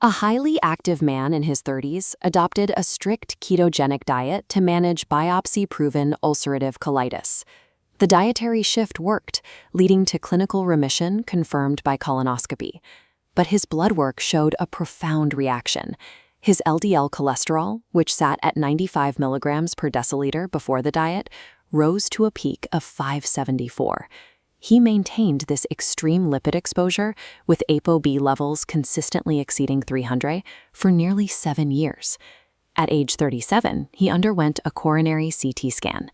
A highly active man in his 30s adopted a strict ketogenic diet to manage biopsy-proven ulcerative colitis. The dietary shift worked, leading to clinical remission confirmed by colonoscopy. But his blood work showed a profound reaction. His LDL cholesterol, which sat at 95 milligrams per deciliter before the diet, rose to a peak of 574. He maintained this extreme lipid exposure, with ApoB levels consistently exceeding 300 for nearly 7 years. At age 37, he underwent a coronary CT scan.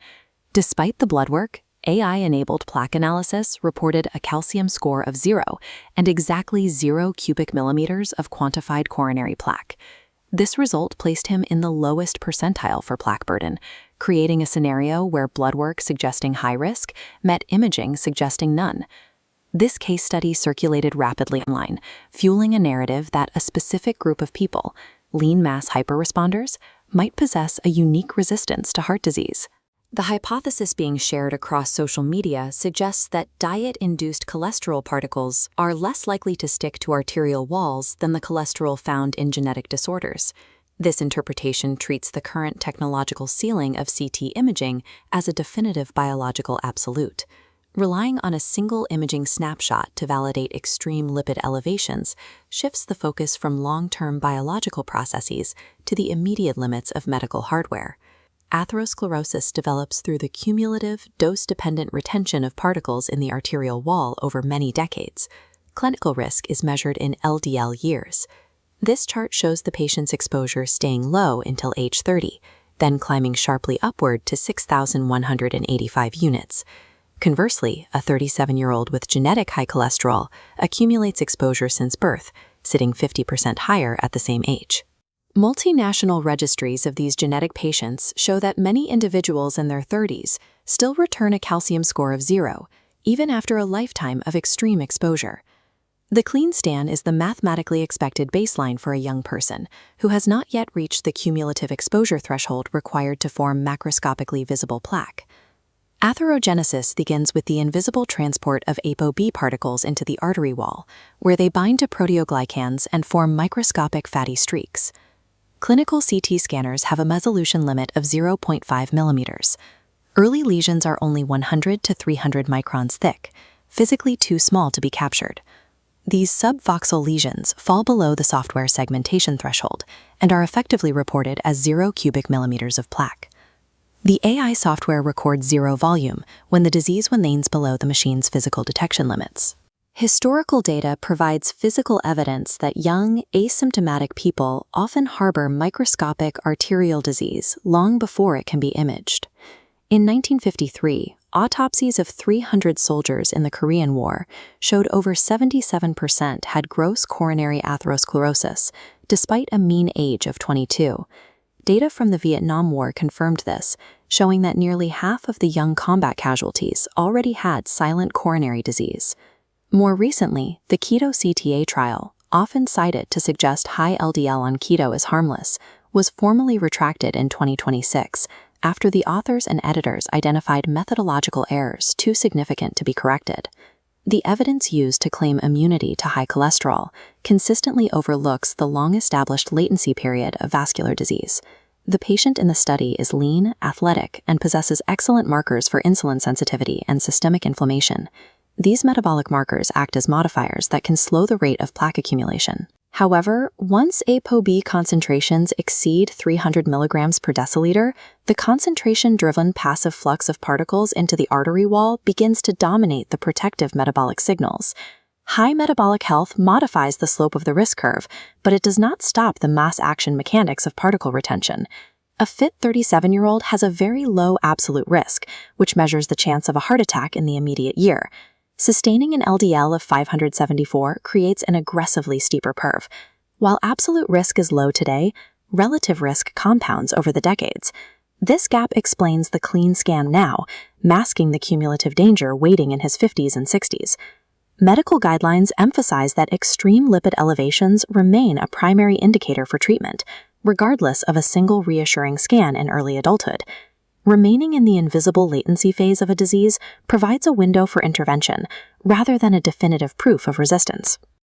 Despite the blood work, AI-enabled plaque analysis reported a calcium score of 0 and exactly 0 cubic millimeters of quantified coronary plaque. This result placed him in the lowest percentile for plaque burden, creating a scenario where blood work suggesting high risk met imaging suggesting none. This case study circulated rapidly online, fueling a narrative that a specific group of people, lean mass hyperresponders, might possess a unique resistance to heart disease. The hypothesis being shared across social media suggests that diet-induced cholesterol particles are less likely to stick to arterial walls than the cholesterol found in genetic disorders. This interpretation treats the current technological ceiling of CT imaging as a definitive biological absolute. Relying on a single imaging snapshot to validate extreme lipid elevations shifts the focus from long-term biological processes to the immediate limits of medical hardware. Atherosclerosis develops through the cumulative, dose-dependent retention of particles in the arterial wall over many decades. Clinical risk is measured in LDL years. This chart shows the patient's exposure staying low until age 30, then climbing sharply upward to 6,185 units. Conversely, a 37-year-old with genetic high cholesterol accumulates exposure since birth, sitting 50% higher at the same age. Multinational registries of these genetic patients show that many individuals in their 30s still return a calcium score of 0, even after a lifetime of extreme exposure. The clean scan is the mathematically expected baseline for a young person who has not yet reached the cumulative exposure threshold required to form macroscopically visible plaque. Atherogenesis begins with the invisible transport of ApoB particles into the artery wall, where they bind to proteoglycans and form microscopic fatty streaks. Clinical CT scanners have a resolution limit of 0.5 millimeters. Early lesions are only 100 to 300 microns thick, physically too small to be captured. These subvoxel lesions fall below the software segmentation threshold and are effectively reported as 0 cubic millimeters of plaque. The AI software records 0 volume when the disease remains below the machine's physical detection limits. Historical data provides physical evidence that young, asymptomatic people often harbor microscopic arterial disease long before it can be imaged. In 1953, autopsies of 300 soldiers in the Korean War showed over 77% had gross coronary atherosclerosis, despite a mean age of 22. Data from the Vietnam War confirmed this, showing that nearly half of the young combat casualties already had silent coronary disease. More recently, the keto CTA trial, often cited to suggest high LDL on keto is harmless, was formally retracted in 2026 after the authors and editors identified methodological errors too significant to be corrected. The evidence used to claim immunity to high cholesterol consistently overlooks the long-established latency period of vascular disease. The patient in the study is lean, athletic, and possesses excellent markers for insulin sensitivity and systemic inflammation. These metabolic markers act as modifiers that can slow the rate of plaque accumulation. However, once ApoB concentrations exceed 300 milligrams per deciliter, the concentration-driven passive flux of particles into the artery wall begins to dominate the protective metabolic signals. High metabolic health modifies the slope of the risk curve, but it does not stop the mass action mechanics of particle retention. A fit 37-year-old has a very low absolute risk, which measures the chance of a heart attack in the immediate year. Sustaining an LDL of 574 creates an aggressively steeper curve. While absolute risk is low today, relative risk compounds over the decades. This gap explains the clean scan now, masking the cumulative danger waiting in his 50s and 60s. Medical guidelines emphasize that extreme lipid elevations remain a primary indicator for treatment, regardless of a single reassuring scan in early adulthood. Remaining in the invisible latency phase of a disease provides a window for intervention, rather than a definitive proof of resistance.